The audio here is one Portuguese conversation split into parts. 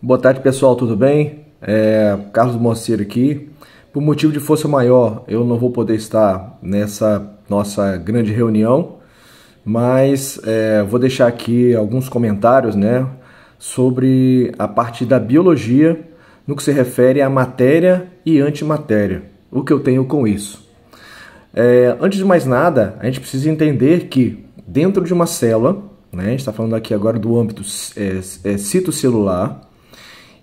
Boa tarde, pessoal, tudo bem? Carlos Moceiro aqui. Por motivo de força maior, eu não vou poder estar nessa nossa grande reunião, mas vou deixar aqui alguns comentários, né, sobre a parte da biologia no que se refere à matéria e antimatéria. O que eu tenho com isso? Antes de mais nada, a gente precisa entender que dentro de uma célula, né, a gente está falando aqui agora do âmbito citocelular,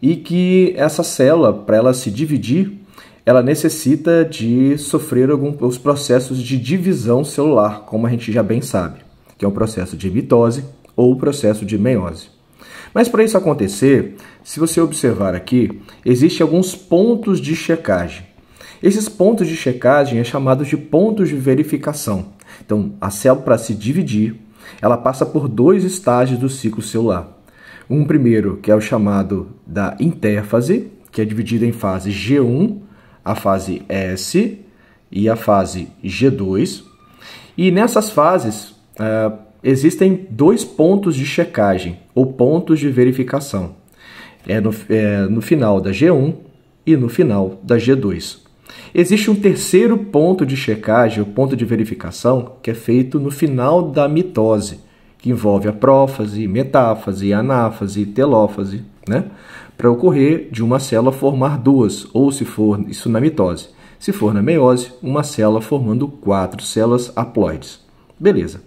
e que essa célula, para ela se dividir, ela necessita de sofrer alguns processos de divisão celular, como a gente já bem sabe, que é o processo de mitose ou o processo de meiose. Mas para isso acontecer, se você observar aqui, existem alguns pontos de checagem. Esses pontos de checagem é chamados de pontos de verificação. Então, a célula, para se dividir, ela passa por dois estágios do ciclo celular. Um primeiro, que é o chamado da intérfase, que é dividida em fase G1, a fase S e a fase G2. E nessas fases existem dois pontos de checagem, ou pontos de verificação. No final da G1 e no final da G2. Existe um terceiro ponto de checagem, o ponto de verificação, que é feito no final da mitose, que envolve a prófase, metáfase, anáfase e telófase, né? Para ocorrer de uma célula formar duas, ou se for isso na mitose. Se for na meiose, uma célula formando 4 células haploides. Beleza.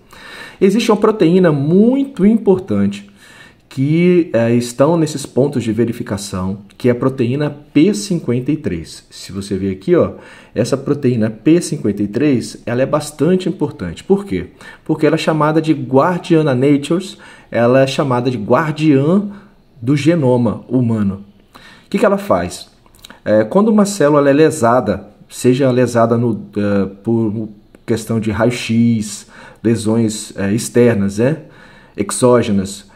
Existe uma proteína muito importante que estão nesses pontos de verificação, que é a proteína P53. Se você ver aqui, ó, essa proteína P53, ela é bastante importante. Por quê? Porque ela é chamada de guardiana natures, ela é chamada de guardiã do genoma humano. O que ela faz? Quando uma célula é lesada, seja lesada por questão de raio-x, lesões externas, exógenas,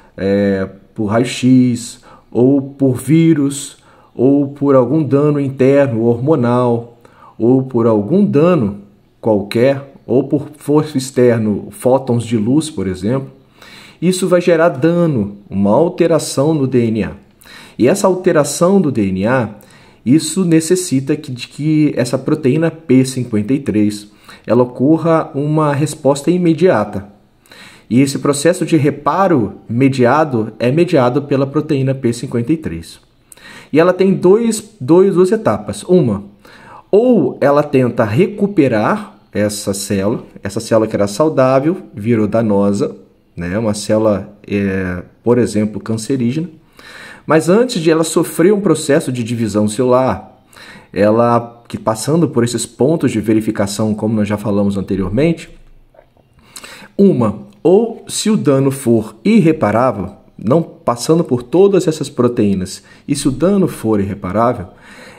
por raio-x, ou por vírus, ou por algum dano interno hormonal, ou por algum dano qualquer, ou por força externo, fótons de luz, por exemplo, isso vai gerar dano, uma alteração no DNA. E essa alteração do DNA, isso necessita de que essa proteína P53 ela ocorra uma resposta imediata. E esse processo de reparo é mediado pela proteína P53. E ela tem duas etapas. Uma, ou ela tenta recuperar essa célula que era saudável, virou danosa, né? Uma célula, por exemplo, cancerígena. Mas antes de ela sofrer um processo de divisão celular, ela, que passando por esses pontos de verificação, como nós já falamos anteriormente, ou se o dano for irreparável, não passando por todas essas proteínas, e se o dano for irreparável,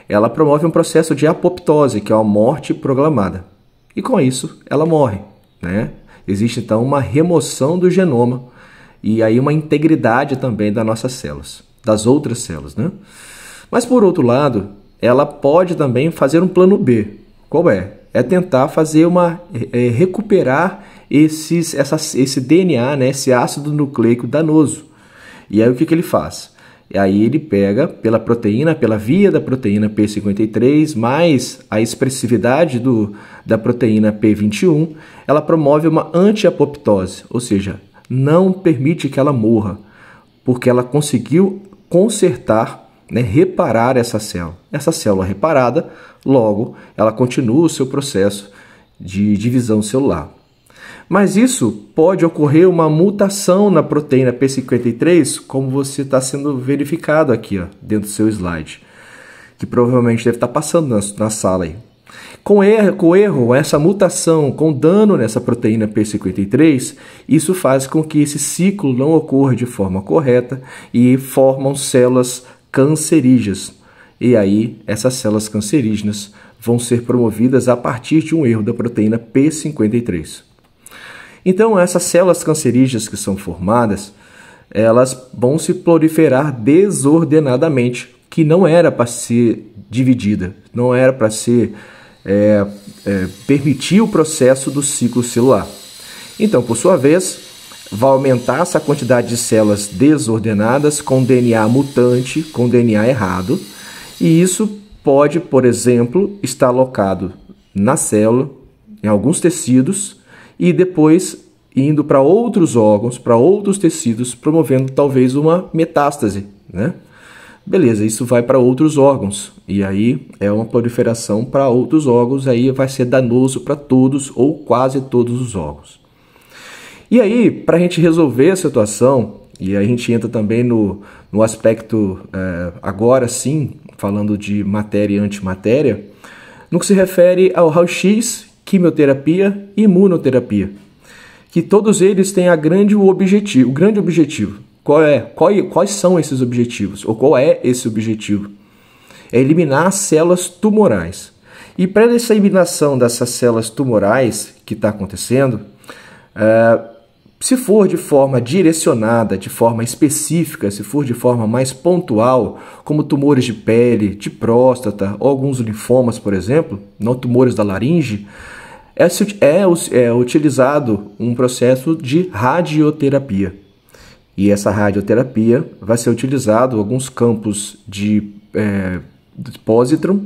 ela promove um processo de apoptose, que é uma morte programada. E com isso, ela morre, né? Existe então uma remoção do genoma e aí uma integridade também das nossas células, das outras células, né? Mas por outro lado, ela pode também fazer um plano B. Qual é? É tentar fazer recuperar esse DNA, né, esse ácido nucleico danoso. E aí o que ele faz? E aí ele pega pela via da proteína P53, mais a expressividade da proteína P21, ela promove uma antiapoptose, ou seja, não permite que ela morra, porque ela conseguiu consertar, né, reparar essa célula. Essa célula reparada, logo, ela continua o seu processo de divisão celular. Mas isso pode ocorrer uma mutação na proteína P53, como você está sendo verificado aqui, ó, dentro do seu slide, que provavelmente deve estar passando na sala aí. Com erro, essa mutação, com dano nessa proteína P53, isso faz com que esse ciclo não ocorra de forma correta e formam células cancerígenas. E aí, essas células cancerígenas vão ser promovidas a partir de um erro da proteína P53. Então, essas células cancerígenas que são formadas, elas vão se proliferar desordenadamente, que não era para ser dividida, não era para ser permitir o processo do ciclo celular. Então, por sua vez, vai aumentar essa quantidade de células desordenadas com DNA mutante, com DNA errado, e isso pode, por exemplo, estar alocado na célula, em alguns tecidos, e depois indo para outros órgãos, para outros tecidos, promovendo talvez uma metástase, né? Beleza, isso vai para outros órgãos, e aí é uma proliferação para outros órgãos, aí vai ser danoso para todos ou quase todos os órgãos. E aí, para a gente resolver a situação, e aí a gente entra também no aspecto, agora sim, falando de matéria e antimatéria, no que se refere ao raio-x, quimioterapia e imunoterapia, que todos eles têm o grande objetivo. Quais são esses objetivos? Ou qual é esse objetivo? É eliminar as células tumorais. E para essa eliminação dessas células tumorais que está acontecendo, se for de forma direcionada, de forma específica, se for de forma mais pontual, como tumores de pele, de próstata, ou alguns linfomas, por exemplo, não tumores da laringe, é utilizado um processo de radioterapia. E essa radioterapia vai ser utilizado alguns campos de positron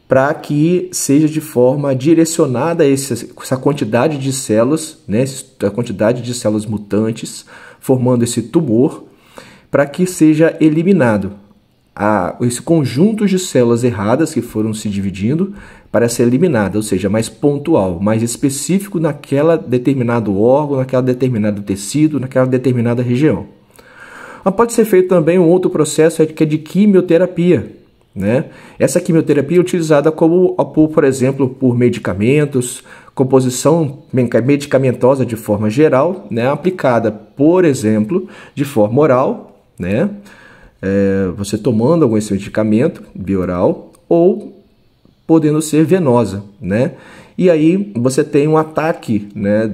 para que seja de forma direcionada essa quantidade de células, né, a quantidade de células mutantes, formando esse tumor, para que seja eliminado esse conjunto de células erradas que foram se dividindo para ser eliminada, ou seja, mais pontual, mais específico naquela determinado órgão, naquela determinado tecido, naquela determinada região. Mas pode ser feito também um outro processo que é de quimioterapia, né? Essa quimioterapia é utilizada por exemplo, por medicamentos, composição medicamentosa de forma geral, né? Aplicada, por exemplo, de forma oral, né? Você tomando algum esse medicamento via oral ou podendo ser venosa, né? E aí você tem um ataque, né,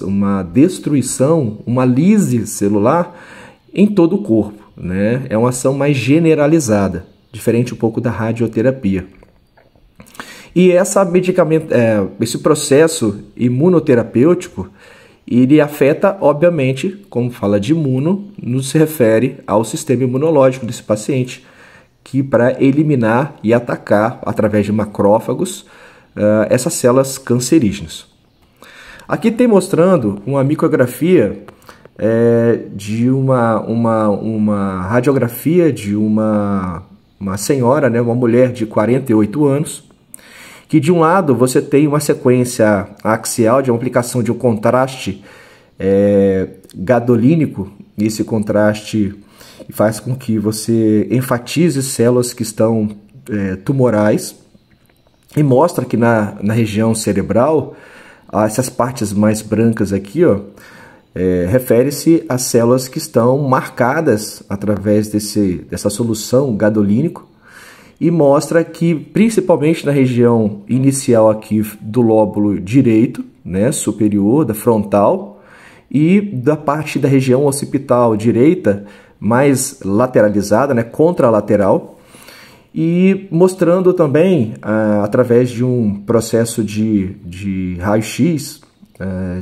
uma destruição, uma lise celular em todo o corpo, né? É uma ação mais generalizada, diferente um pouco da radioterapia. E esse processo imunoterapêutico, ele afeta, obviamente, como fala de imuno, nos se refere ao sistema imunológico desse paciente, que para eliminar e atacar, através de macrófagos, essas células cancerígenas. Aqui tem mostrando uma micrografia de uma radiografia de uma senhora, né, uma mulher de 48 anos, que de um lado você tem uma sequência axial de uma aplicação de um contraste gadolínico, e esse contraste faz com que você enfatize células que estão tumorais, e mostra que na região cerebral, essas partes mais brancas aqui, ó, refere-se às células que estão marcadas através dessa solução gadolínico, e mostra que principalmente na região inicial aqui do lóbulo direito, né, superior, da frontal, e da parte da região occipital direita, mais lateralizada, né, contralateral, e mostrando também, através de um processo de raio-x,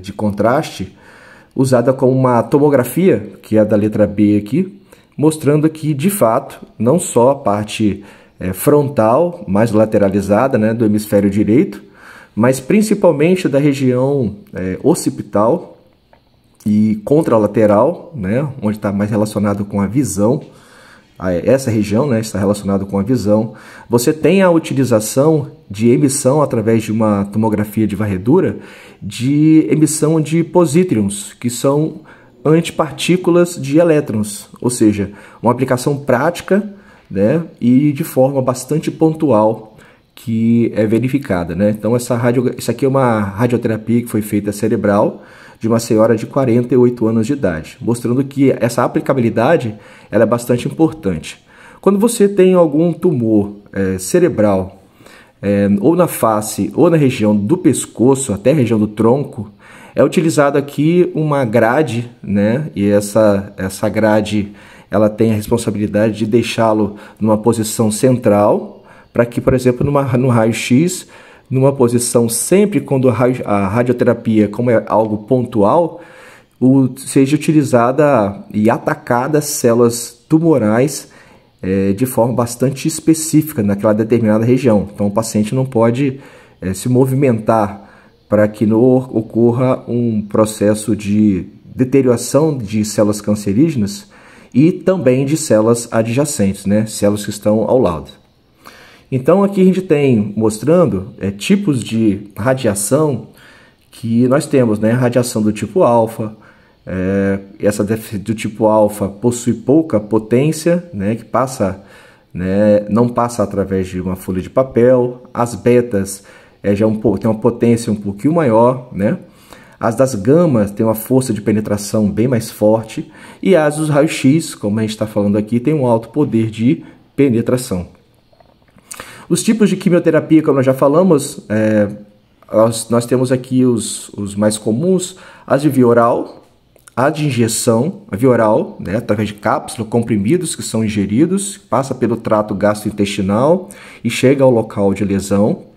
de contraste, usada como uma tomografia, que é a da letra B aqui, mostrando que, de fato, não só a parte frontal, mais lateralizada, né, do hemisfério direito, mas principalmente da região occipital e contralateral, né, onde está mais relacionado com a visão, essa região, né, está relacionado com a visão. Você tem a utilização de emissão através de uma tomografia de varredura, de emissão de posítrons, que são antipartículas de elétrons, ou seja, uma aplicação prática, né, e de forma bastante pontual que é verificada, né? Então isso aqui é uma radioterapia que foi feita cerebral de uma senhora de 48 anos de idade, mostrando que essa aplicabilidade ela é bastante importante. Quando você tem algum tumor cerebral, ou na face ou na região do pescoço, até a região do tronco, é utilizado aqui uma grade, né? E essa grade ela tem a responsabilidade de deixá-lo numa posição central, para que, por exemplo, no raio-x, numa posição sempre quando a radioterapia, como é algo pontual, seja utilizada e atacada células tumorais de forma bastante específica naquela determinada região. Então o paciente não pode se movimentar para que não ocorra um processo de deterioração de células cancerígenas e também de células adjacentes, né? Células que estão ao lado. Então aqui a gente tem mostrando tipos de radiação que nós temos, né? Radiação do tipo alfa. Essa do tipo alfa possui pouca potência, né? Que passa, né? Não passa através de uma folha de papel. As betas já tem uma potência um pouquinho maior, né? As das gamas têm uma força de penetração bem mais forte, e as dos raios-x, como a gente está falando aqui, tem um alto poder de penetração. Os tipos de quimioterapia, como nós já falamos, nós temos aqui os mais comuns: as de via oral, a de injeção, a via oral, né, através de cápsula, comprimidos que são ingeridos, passa pelo trato gastrointestinal e chega ao local de lesão.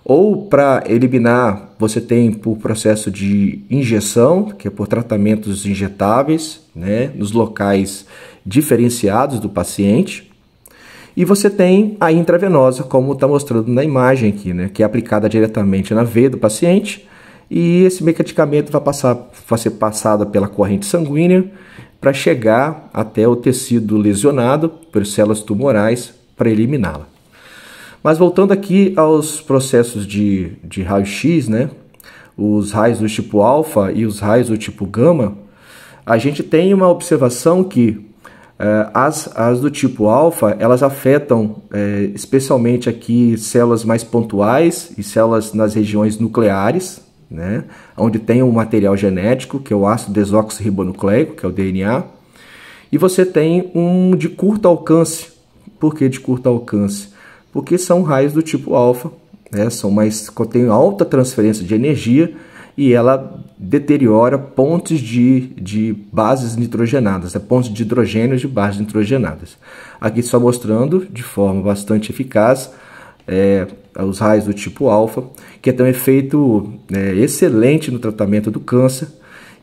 Ou para eliminar, você tem por processo de injeção, que é por tratamentos injetáveis, né, nos locais diferenciados do paciente. E você tem a intravenosa, como está mostrando na imagem aqui, né, que é aplicada diretamente na veia do paciente. E esse medicamento vai ser passado pela corrente sanguínea para chegar até o tecido lesionado por células tumorais para eliminá-la. Mas voltando aqui aos processos de raio-x, né? Os raios do tipo alfa e os raios do tipo gama, a gente tem uma observação que as do tipo alfa, elas afetam especialmente aqui células mais pontuais e células nas regiões nucleares, né? Onde tem um material genético, que é o ácido desoxirribonucleico, que é o DNA. E você tem um de curto alcance. Por que de curto alcance? Porque são raios do tipo alfa, né? Contém alta transferência de energia e ela deteriora pontes de bases nitrogenadas, pontes de hidrogênio de bases nitrogenadas. Aqui só mostrando de forma bastante eficaz os raios do tipo alfa, que tem um efeito excelente no tratamento do câncer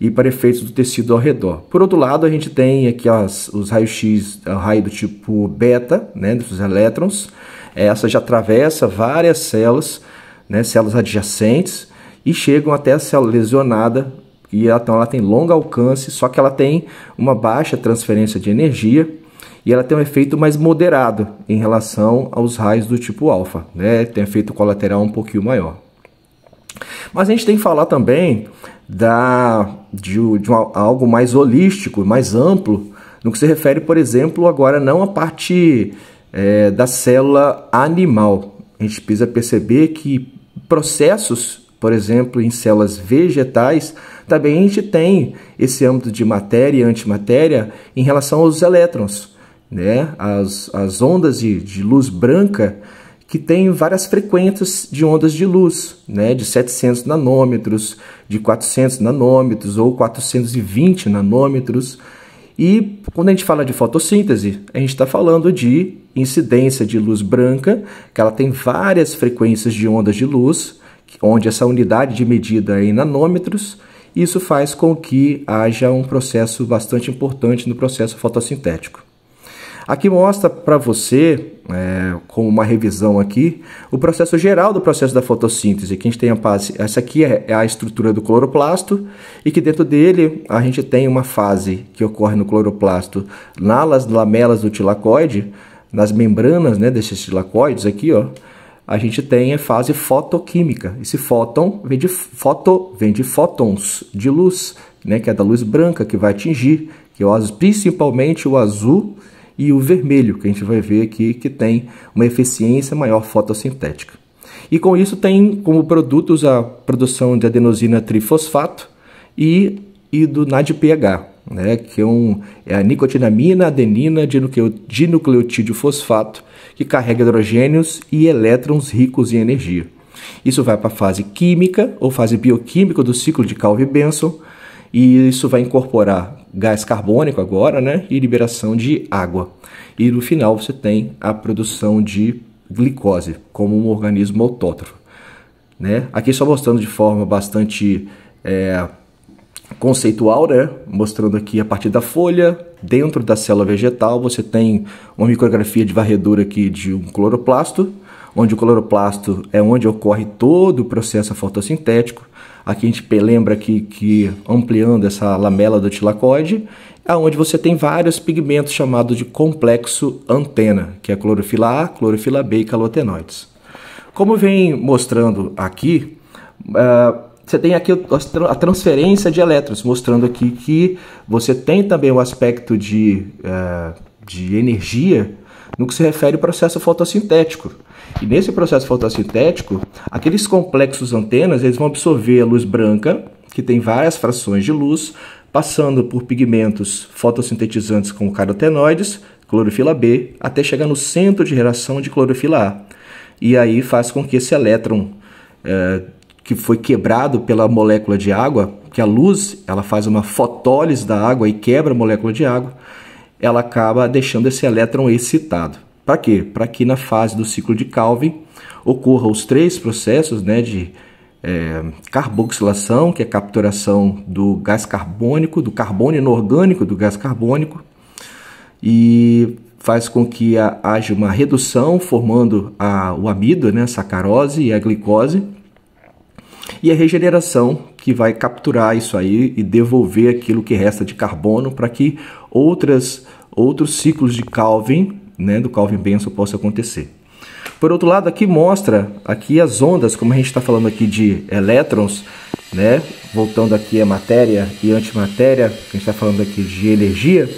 e para efeitos do tecido ao redor. Por outro lado, a gente tem aqui os raios-x, o raio do tipo beta, né, dos elétrons. Essa já atravessa várias células, né, células adjacentes, e chegam até a célula lesionada, e então ela tem longo alcance, só que ela tem uma baixa transferência de energia, e ela tem um efeito mais moderado em relação aos raios do tipo alfa, né, tem efeito colateral um pouquinho maior. Mas a gente tem que falar também de algo mais holístico, mais amplo, no que se refere, por exemplo, agora não a parte da célula animal. A gente precisa perceber que processos, por exemplo, em células vegetais, também a gente tem esse âmbito de matéria e antimatéria em relação aos elétrons, né? As ondas de luz branca, que tem várias frequências de ondas de luz, né? De 700 nanômetros, de 400 nanômetros ou 420 nanômetros. E quando a gente fala de fotossíntese, a gente está falando de incidência de luz branca, que ela tem várias frequências de ondas de luz, onde essa unidade de medida é em nanômetros. Isso faz com que haja um processo bastante importante no processo fotossintético. Aqui mostra para você, com uma revisão aqui, o processo geral do processo da fotossíntese. Que a gente tem essa aqui é a estrutura do cloroplasto, e que dentro dele a gente tem uma fase que ocorre no cloroplasto nas lamelas do tilacoide, nas membranas, né, desses tilacoides aqui, ó. A gente tem a fase fotoquímica. Esse fóton vem de fótons de luz, né, que é da luz branca que vai atingir, que é principalmente o azul e o vermelho, que a gente vai ver aqui que tem uma eficiência maior fotossintética. E com isso tem como produtos a produção de adenosina trifosfato e do NADPH, né, que é a nicotinamina, adenina, dinucleotídeo fosfato, que carrega hidrogênios e elétrons ricos em energia. Isso vai para a fase química ou fase bioquímica do ciclo de Calvin-Benson, e isso vai incorporar gás carbônico agora, né, e liberação de água. E no final você tem a produção de glicose como um organismo autótrofo, né? Aqui só mostrando de forma bastante conceitual, né? Mostrando aqui a partir da folha, dentro da célula vegetal, você tem uma micrografia de varredura aqui de um cloroplasto, onde o cloroplasto é onde ocorre todo o processo fotossintético. Aqui a gente lembra que ampliando essa lamela do tilacoide, é onde você tem vários pigmentos chamados de complexo antena, que é clorofila A, clorofila B e calotenoides. Como vem mostrando aqui, você tem aqui a transferência de elétrons, mostrando aqui que você tem também o aspecto de energia no que se refere ao processo fotossintético. E nesse processo fotossintético, aqueles complexos antenas eles vão absorver a luz branca, que tem várias frações de luz, passando por pigmentos fotossintetizantes como carotenoides, clorofila B, até chegar no centro de reação de clorofila A. E aí faz com que esse elétron que foi quebrado pela molécula de água, que a luz ela faz uma fotólise da água e quebra a molécula de água, ela acaba deixando esse elétron excitado. Para quê? Para que na fase do ciclo de Calvin ocorra os três processos, né, de carboxilação, que é a capturação do gás carbônico, do carbono inorgânico do gás carbônico, e faz com que haja uma redução formando o amido, né, a sacarose e a glicose, e a regeneração que vai capturar isso aí e devolver aquilo que resta de carbono para que outros ciclos de Calvin, né, do Calvin-Benson possa acontecer. Por outro lado, aqui mostra aqui as ondas, como a gente está falando aqui de elétrons, né, voltando aqui a matéria e antimatéria, a gente está falando aqui de energia,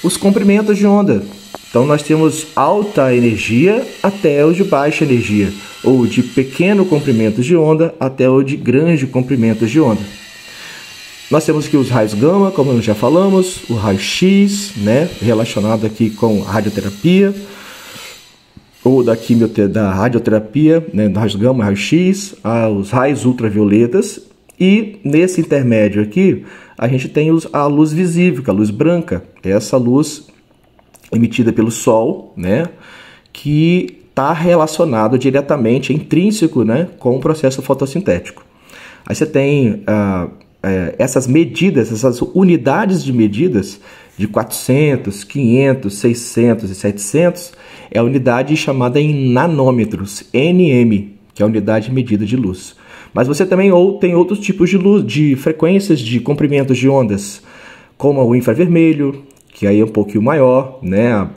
os comprimentos de onda. Então nós temos alta energia até os de baixa energia, ou de pequeno comprimento de onda até o de grande comprimento de onda. Nós temos aqui os raios gama, como nós já falamos, o raio X, né, relacionado aqui com a radioterapia, ou da radioterapia, né, do raio gama, raio X, os raios ultravioletas, e nesse intermédio aqui a gente tem a luz visível, que é a luz branca, essa luz emitida pelo Sol, né, que está relacionado diretamente, intrínseco, né, com o processo fotossintético. Aí você tem essas medidas, essas unidades de medidas de 400, 500, 600 e 700, é a unidade chamada em nanômetros, nm, que é a unidade de medida de luz. Mas você também tem outros tipos de luz, de frequências de comprimentos de ondas, como o infravermelho, que aí é um pouquinho maior, né?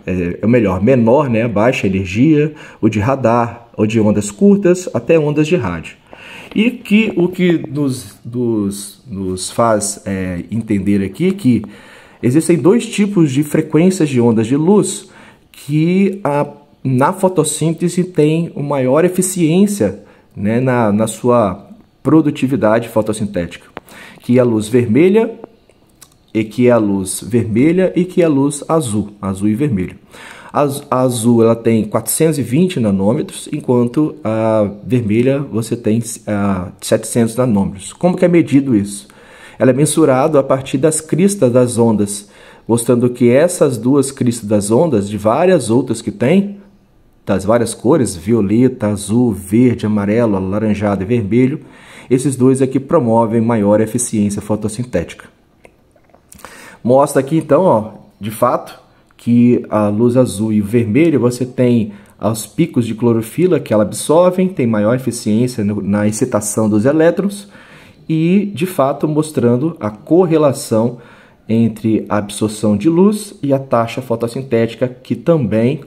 Menor, né? Baixa energia, o de radar, ou de ondas curtas até ondas de rádio. E o que nos faz entender aqui que existem dois tipos de frequências de ondas de luz que na fotossíntese tem uma maior eficiência, né, na sua produtividade fotossintética, que é a luz vermelha, e que é a luz vermelha e que é a luz azul, azul e vermelho. A azul ela tem 420 nanômetros, enquanto a vermelha você tem 700 nanômetros. Como que é medido isso? Ela é mensurado a partir das cristas das ondas, mostrando que essas duas cristas das ondas, de várias outras que tem, das várias cores, violeta, azul, verde, amarelo, alaranjado e vermelho, esses dois é que promovem maior eficiência fotossintética. Mostra aqui então, ó, de fato, que a luz azul e o vermelho você tem os picos de clorofila que ela absorvem, tem maior eficiência na excitação dos elétrons e, de fato, mostrando a correlação entre a absorção de luz e a taxa fotossintética, que também,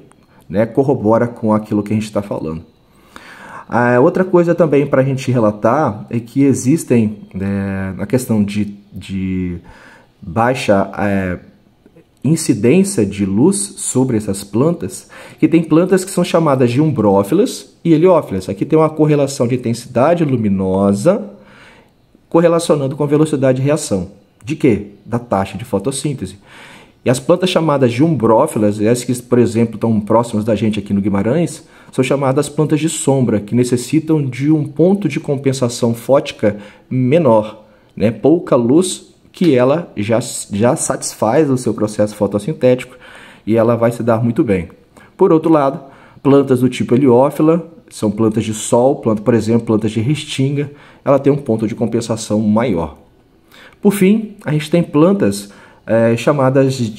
né, corrobora com aquilo que a gente está falando. Outra coisa também para a gente relatar é que existem, na questão de baixa incidência de luz sobre essas plantas, que tem plantas que são chamadas de umbrófilas e heliófilas. Aqui tem uma correlação de intensidade luminosa correlacionando com a velocidade de reação. De quê? Da taxa de fotossíntese. E as plantas chamadas de umbrófilas, essas que, por exemplo, estão próximas da gente aqui no Guimarães, são chamadas plantas de sombra, que necessitam de um ponto de compensação fótica menor, né? Pouca luz, que ela já satisfaz o seu processo fotossintético e ela vai se dar muito bem. Por outro lado, plantas do tipo heliófila, são plantas de sol, por exemplo, plantas de restinga, ela tem um ponto de compensação maior. Por fim, a gente tem plantas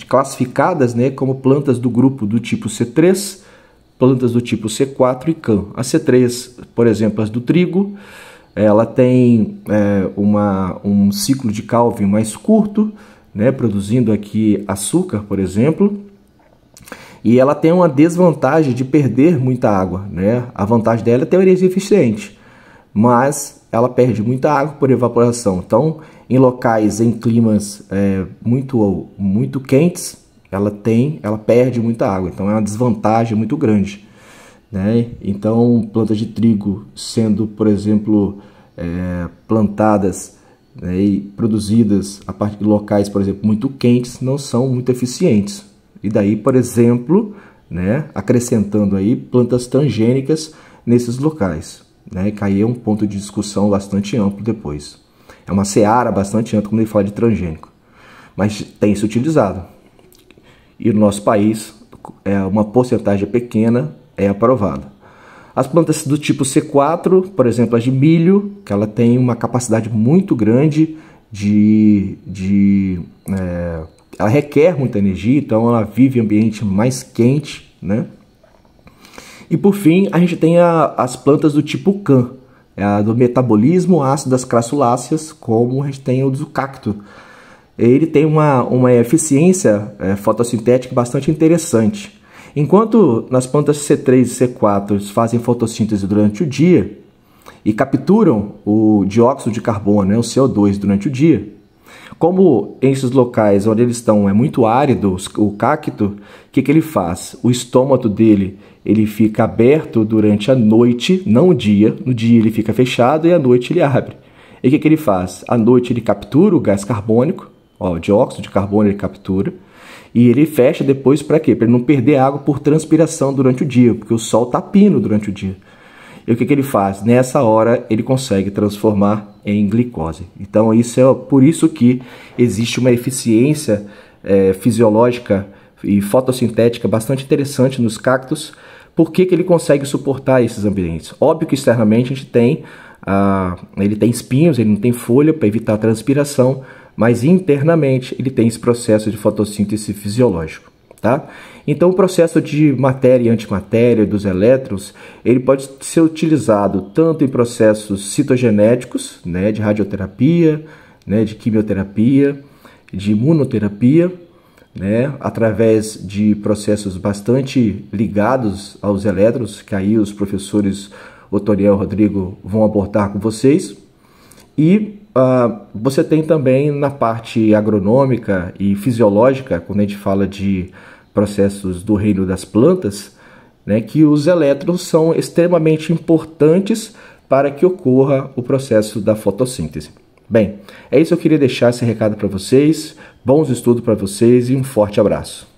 classificadas, né, como plantas do grupo do tipo C3, plantas do tipo C4 e CAN. A C3, por exemplo, as do trigo, ela tem um ciclo de Calvin mais curto, né, produzindo aqui açúcar, por exemplo, e ela tem uma desvantagem de perder muita água, né? A vantagem dela é ter origem eficiente, mas ela perde muita água por evaporação. Então, em locais, em climas muito quentes, ela perde muita água. Então, é uma desvantagem muito grande, né? Então, plantas de trigo sendo, por exemplo, plantadas, né, e produzidas a partir de locais, por exemplo, muito quentes, não são muito eficientes. E daí, por exemplo, né, acrescentando aí plantas transgênicas nesses locais, né, que aí é um ponto de discussão bastante amplo depois. É uma seara bastante ampla quando ele fala de transgênico, mas tem se utilizado. E no nosso país, uma porcentagem pequena é aprovada. As plantas do tipo C4, por exemplo, as de milho, que ela tem uma capacidade muito grande ela requer muita energia, então ela vive em ambiente mais quente, né? E por fim, a gente tem as plantas do tipo CAN, a do metabolismo ácido das crassuláceas, como a gente tem o do cacto. Ele tem uma eficiência fotossintética bastante interessante. Enquanto nas plantas C3 e C4 fazem fotossíntese durante o dia e capturam o dióxido de carbono, né, o CO2, durante o dia, como em esses locais onde eles estão é muito árido, o cacto, o que ele faz? O estômago dele ele fica aberto durante a noite, não o dia. No dia ele fica fechado e à noite ele abre. E o que ele faz? À noite ele captura o gás carbônico, o dióxido de carbono ele captura, e ele fecha depois para quê? Para ele não perder água por transpiração durante o dia, porque o sol está pino durante o dia. E o que ele faz? Nessa hora ele consegue transformar em glicose. Então por isso que existe uma eficiência fisiológica e fotossintética bastante interessante nos cactos. Por que ele consegue suportar esses ambientes? Óbvio que externamente a gente ele tem espinhos, ele não tem folha para evitar a transpiração, mas internamente ele tem esse processo de fotossíntese fisiológico, tá? Então o processo de matéria e antimatéria dos elétrons, ele pode ser utilizado tanto em processos citogenéticos, né, de radioterapia, né, de quimioterapia, de imunoterapia, né, através de processos bastante ligados aos elétrons, que aí os professores Otoriel e Rodrigo vão abordar com vocês. E você tem também na parte agronômica e fisiológica, quando a gente fala de processos do reino das plantas, né, que os elétrons são extremamente importantes para que ocorra o processo da fotossíntese. Bem, é isso que eu queria deixar esse recado para vocês. Bons estudos para vocês e um forte abraço.